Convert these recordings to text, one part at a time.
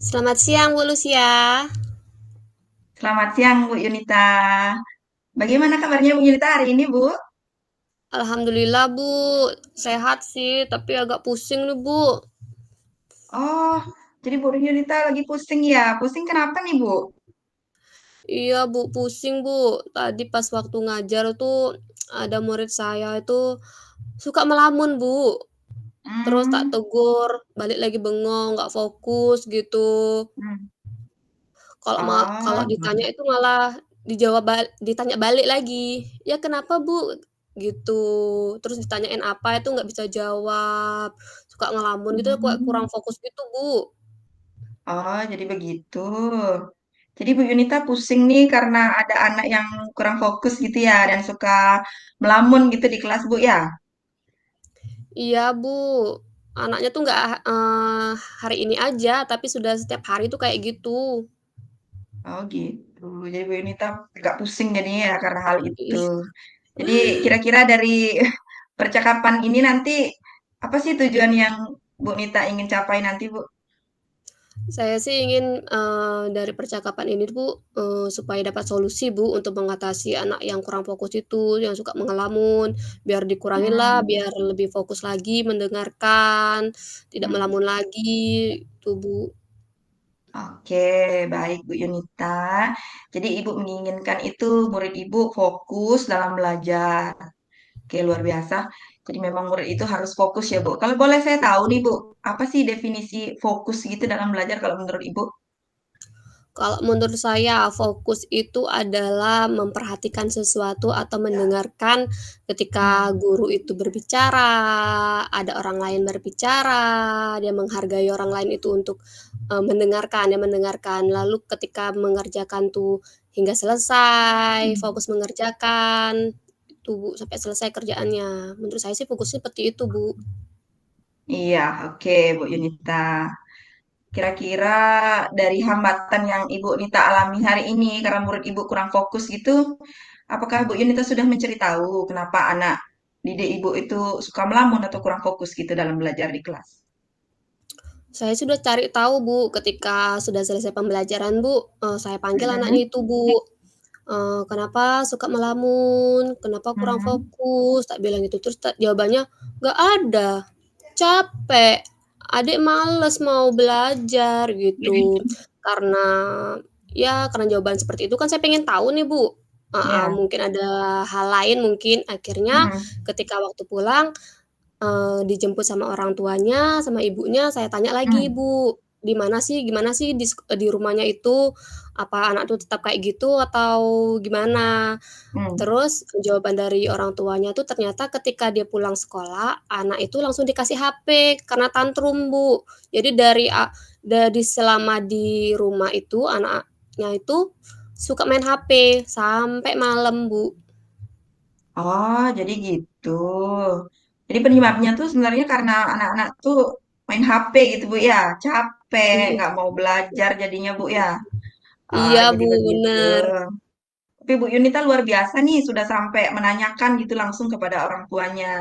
Selamat siang Bu Lucia. Selamat siang Bu Yunita. Bagaimana kabarnya Bu Yunita hari ini Bu? Alhamdulillah Bu, sehat sih, tapi agak pusing nih Bu. Oh, jadi Bu Yunita lagi pusing ya. Pusing kenapa nih Bu? Iya Bu, pusing Bu. Tadi pas waktu ngajar tuh ada murid saya itu suka melamun Bu. Terus tak Hmm, tegur, balik lagi bengong, nggak fokus gitu. hmm. Kalau Oh, ditanya itu malah ditanya balik lagi. Ya kenapa Bu? Gitu. Terus ditanyain apa itu nggak bisa jawab. Suka ngelamun gitu, kayak kurang hmm. fokus gitu Bu. Oh, jadi begitu. Jadi Bu Yunita pusing nih karena ada anak yang kurang fokus gitu ya dan suka melamun gitu di kelas Bu ya. Iya, Bu. Anaknya tuh nggak, hari ini aja, tapi sudah setiap hari tuh kayak gitu. Oh gitu. Jadi Bu Yunita agak pusing jadinya ya karena hal itu. Ih, Jadi kira-kira dari percakapan ini nanti apa sih tujuan yang Bu Nita ingin capai nanti Bu? saya sih ingin, dari percakapan ini Bu, supaya dapat solusi Bu, untuk mengatasi anak yang kurang fokus itu, yang suka mengelamun, biar dikurangin lah, Hmm, biar lebih fokus lagi mendengarkan, tidak hmm. melamun lagi, itu Bu. Oke, baik Bu Yunita. Jadi Ibu menginginkan itu murid Ibu fokus dalam belajar. Oke, luar biasa. Jadi memang murid itu harus fokus ya Bu. Kalau boleh saya tahu nih Bu, apa sih definisi fokus gitu dalam belajar kalau menurut Ibu? Kalau menurut saya fokus itu adalah memperhatikan sesuatu atau mendengarkan ketika Hmm, guru itu berbicara, ada orang lain berbicara, dia menghargai orang lain itu untuk, mendengarkan, dia mendengarkan. Lalu ketika mengerjakan tuh hingga selesai, hmm. fokus mengerjakan, itu Bu, sampai selesai kerjaannya. Menurut saya sih fokusnya seperti itu Bu. Iya, oke Bu Yunita. Kira-kira dari hambatan yang Ibu Nita alami hari ini karena murid Ibu kurang fokus gitu, apakah Bu Yunita sudah mencari tahu kenapa anak didik Ibu itu suka melamun atau kurang fokus gitu dalam belajar di kelas? Saya sudah cari tahu Bu, ketika sudah selesai pembelajaran Bu, saya panggil Mm-mm. anaknya itu Bu. "Kenapa suka melamun? Kenapa kurang Hmm. fokus?" Tak bilang gitu, terus jawabannya, "Nggak ada, capek, adik males mau belajar," gitu. Karena karena jawaban seperti itu kan saya pengen tahu nih, Bu, Ya. mungkin ada hal lain mungkin. Akhirnya Mm-mm. ketika waktu pulang, dijemput sama orang tuanya, sama ibunya, saya tanya lagi, Mm. "Bu, gimana sih di rumahnya itu, apa anak tuh tetap kayak gitu atau gimana?" Mm. Terus jawaban dari orang tuanya tuh ternyata ketika dia pulang sekolah, anak itu langsung dikasih HP karena tantrum, Bu. Jadi dari selama di rumah itu, anaknya itu suka main HP sampai malam, Bu. Oh, jadi gitu. Jadi penyebabnya tuh sebenarnya karena anak-anak tuh main HP gitu Bu ya, capek, Iya nggak mau belajar jadinya Bu ya. iya, Jadi Bu, begitu. bener. Tapi Bu Yunita luar biasa nih, sudah sampai menanyakan gitu langsung kepada orang tuanya.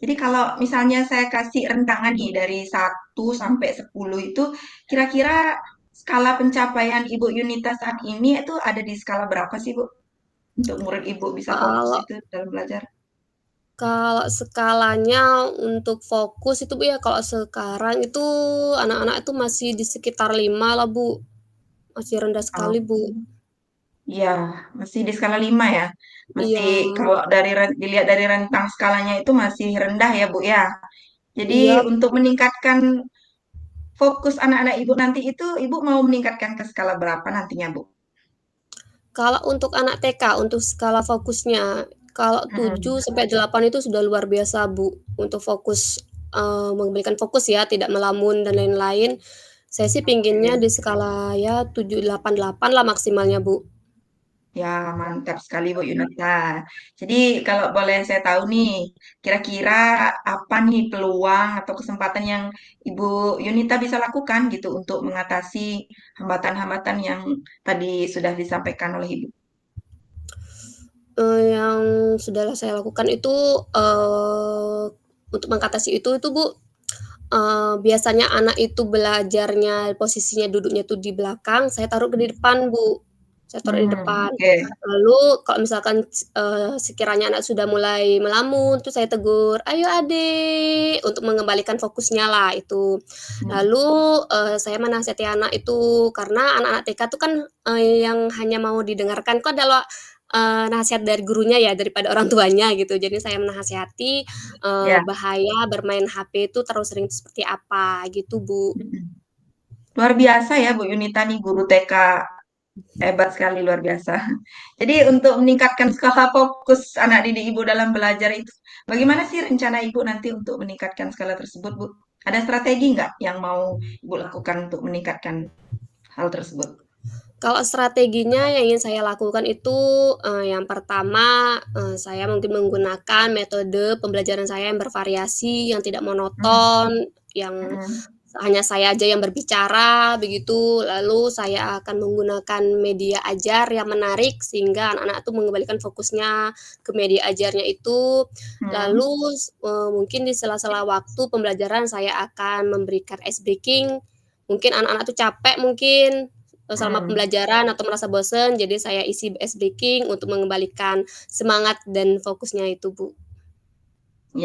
Jadi kalau misalnya saya kasih rentangan nih dari 1 sampai 10 itu, kira-kira skala pencapaian Ibu Yunita saat ini itu ada di skala berapa sih Bu? Untuk murid Ibu bisa fokus Kalau itu dalam belajar? Kalau skalanya untuk fokus itu, Bu, ya, kalau sekarang itu anak-anak itu masih di sekitar 5 lah, Bu, masih rendah sekali, Bu. Iya, masih di skala 5 ya. Iya Masih kalau dari dilihat dari rentang skalanya itu masih rendah ya, Bu ya. Jadi iya, untuk meningkatkan fokus anak-anak Ibu nanti itu, Ibu mau meningkatkan ke skala berapa nantinya, Bu? kalau untuk anak TK, untuk skala fokusnya, kalau Mm-mm. 7 sampai 8 itu sudah luar biasa, Bu, untuk fokus, memberikan fokus ya, tidak melamun dan lain-lain. Saya sih pinginnya di skala ya 7, 8, 8 lah maksimalnya, Bu. Ya, mantap sekali Bu Yunita. Jadi kalau boleh saya tahu nih, kira-kira apa nih peluang atau kesempatan yang Ibu Yunita bisa lakukan gitu untuk mengatasi hambatan-hambatan yang tadi sudah disampaikan oleh Ibu? Yang sudahlah saya lakukan itu, untuk mengatasi itu Bu, biasanya anak itu belajarnya posisinya duduknya tuh di belakang, saya taruh di depan, Bu. Saya taruh di depan. Oke. Lalu kalau misalkan sekiranya anak sudah mulai melamun, terus saya tegur, "Ayo Adik," untuk mengembalikan fokusnya lah itu. Mhm. Lalu, saya menasihati anak itu karena anak-anak TK tuh kan, yang hanya mau didengarkan kok adalah, nasihat dari gurunya ya daripada orang tuanya gitu. Jadi saya menasihati, Ya, bahaya bermain HP itu terlalu sering itu seperti apa gitu, Bu. mhm. Luar biasa ya Bu Yunita nih guru TK, hebat sekali, luar biasa. Jadi untuk meningkatkan skala fokus anak didik Ibu dalam belajar itu, bagaimana sih rencana Ibu nanti untuk meningkatkan skala tersebut, Bu? Ada strategi nggak yang mau Ibu lakukan untuk meningkatkan hal tersebut? Kalau strateginya yang ingin saya lakukan itu, yang pertama, saya mungkin menggunakan metode pembelajaran saya yang bervariasi, yang tidak Mhm, monoton, yang mhm, hanya saya aja yang berbicara begitu, lalu saya akan menggunakan media ajar yang menarik sehingga anak-anak tuh mengembalikan fokusnya ke media ajarnya itu. mhm, Lalu mungkin di sela-sela waktu pembelajaran saya akan memberikan ice breaking, mungkin anak-anak tuh capek mungkin, selama mhm. pembelajaran atau merasa bosen, jadi saya isi ice breaking untuk mengembalikan semangat dan fokusnya itu, Bu.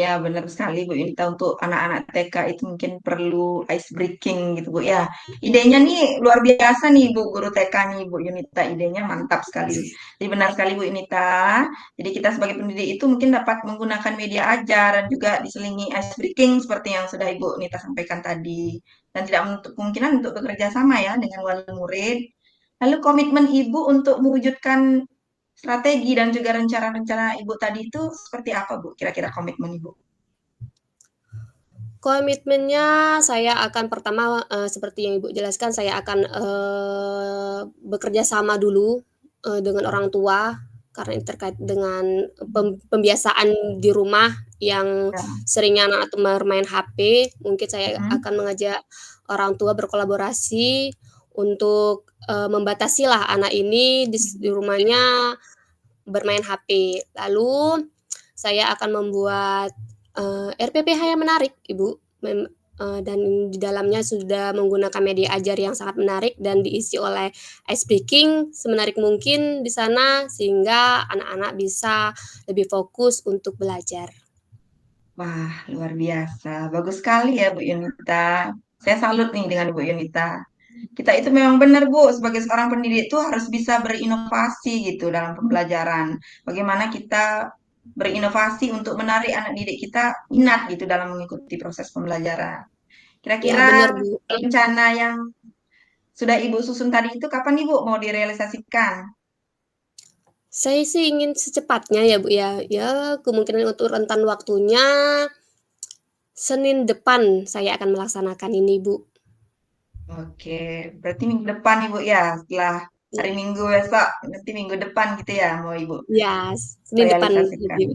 Ya, benar sekali Bu Yunita untuk anak-anak TK itu mungkin perlu ice breaking gitu Bu ya. Idenya nih luar biasa nih Bu guru TK nih Bu Yunita, idenya mantap sekali. Jadi benar sekali Bu Yunita. Jadi kita sebagai pendidik itu mungkin dapat menggunakan media ajar dan juga diselingi ice breaking seperti yang sudah Ibu Nita sampaikan tadi. Dan tidak menutup kemungkinan untuk bekerja sama ya dengan wali murid. Lalu komitmen Ibu untuk mewujudkan strategi dan juga rencana-rencana Ibu tadi itu seperti apa, Bu? Kira-kira komitmen Ibu? Komitmennya saya akan pertama, seperti yang Ibu jelaskan saya akan, bekerja sama dulu, dengan orang tua karena ini terkait dengan pembiasaan di rumah yang Ya, seringnya anak itu bermain HP, mungkin saya mhm, akan mengajak orang tua berkolaborasi untuk, membatasilah anak ini di mhm, rumahnya bermain HP. Lalu saya akan membuat, RPPH yang menarik, Ibu, dan di dalamnya sudah menggunakan media ajar yang sangat menarik dan diisi oleh ice breaking semenarik mungkin di sana, sehingga anak-anak bisa lebih fokus untuk belajar. wah, luar biasa. Bagus sekali ya, Bu Yunita. Saya salut nih dengan Bu Yunita. Kita itu memang benar, Bu, sebagai seorang pendidik itu harus bisa berinovasi gitu dalam pembelajaran. Bagaimana kita berinovasi untuk menarik anak didik kita minat gitu dalam mengikuti proses pembelajaran. Ya, benar, Kira-kira Bu. rencana yang sudah Ibu susun tadi itu kapan nih, Bu, mau direalisasikan? Saya sih ingin secepatnya ya, Bu, ya. Ya, kemungkinan untuk rentan waktunya Senin depan saya akan melaksanakan ini, Bu. Oke, berarti minggu depan Ibu ya, setelah hari Iya. Minggu besok, nanti minggu depan gitu ya mau Ibu Iya, Senin depan realisasikan. lebih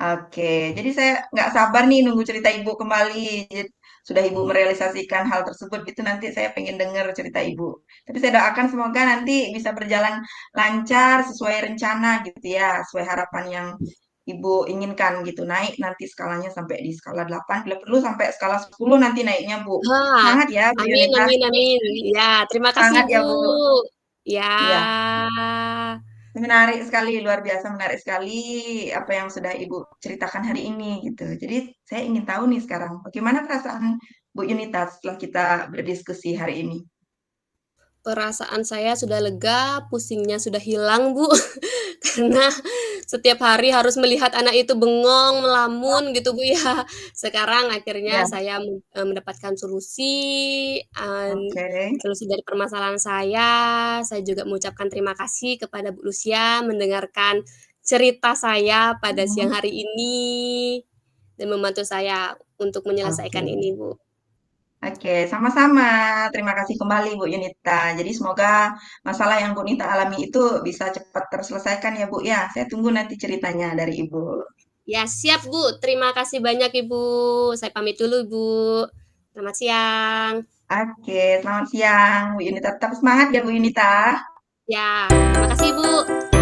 Oke, jadi saya nggak sabar nih nunggu cerita Ibu kembali. Sudah Ibu merealisasikan hal tersebut, gitu nanti saya pengen dengar cerita Ibu. Tapi saya doakan semoga nanti bisa berjalan lancar sesuai rencana gitu ya, sesuai harapan yang Ibu inginkan gitu. Naik nanti skalanya sampai di skala 8, bila perlu sampai skala 10 nanti naiknya Bu. Wah, Semangat ya Bu amin Yunita. amin amin. Ya, terima kasih, Semangat Bu. ya Bu. Ya. Iya. Menarik sekali, luar biasa menarik sekali apa yang sudah Ibu ceritakan hari ini gitu. Jadi saya ingin tahu nih sekarang, bagaimana perasaan Bu Yunita setelah kita berdiskusi hari ini? Perasaan saya sudah lega, pusingnya sudah hilang, Bu, karena setiap hari harus melihat anak itu bengong, melamun gitu, Bu, ya. Sekarang akhirnya Ya, saya mendapatkan solusi, oke. solusi dari permasalahan saya juga mengucapkan terima kasih kepada Bu Lucia mendengarkan cerita saya pada siang Mhm. hari ini, dan membantu saya untuk Oke. menyelesaikan ini, Bu. Oke, sama-sama. Terima kasih kembali Bu Yunita. Jadi semoga masalah yang Bu Yunita alami itu bisa cepat terselesaikan ya Bu ya. Saya tunggu nanti ceritanya dari Ibu. Ya, siap, Bu. Terima kasih banyak, Ibu. Saya pamit dulu, Bu. Selamat siang. Oke, selamat siang Bu Yunita. Tetap semangat ya Bu Yunita. Ya, terima kasih, Bu.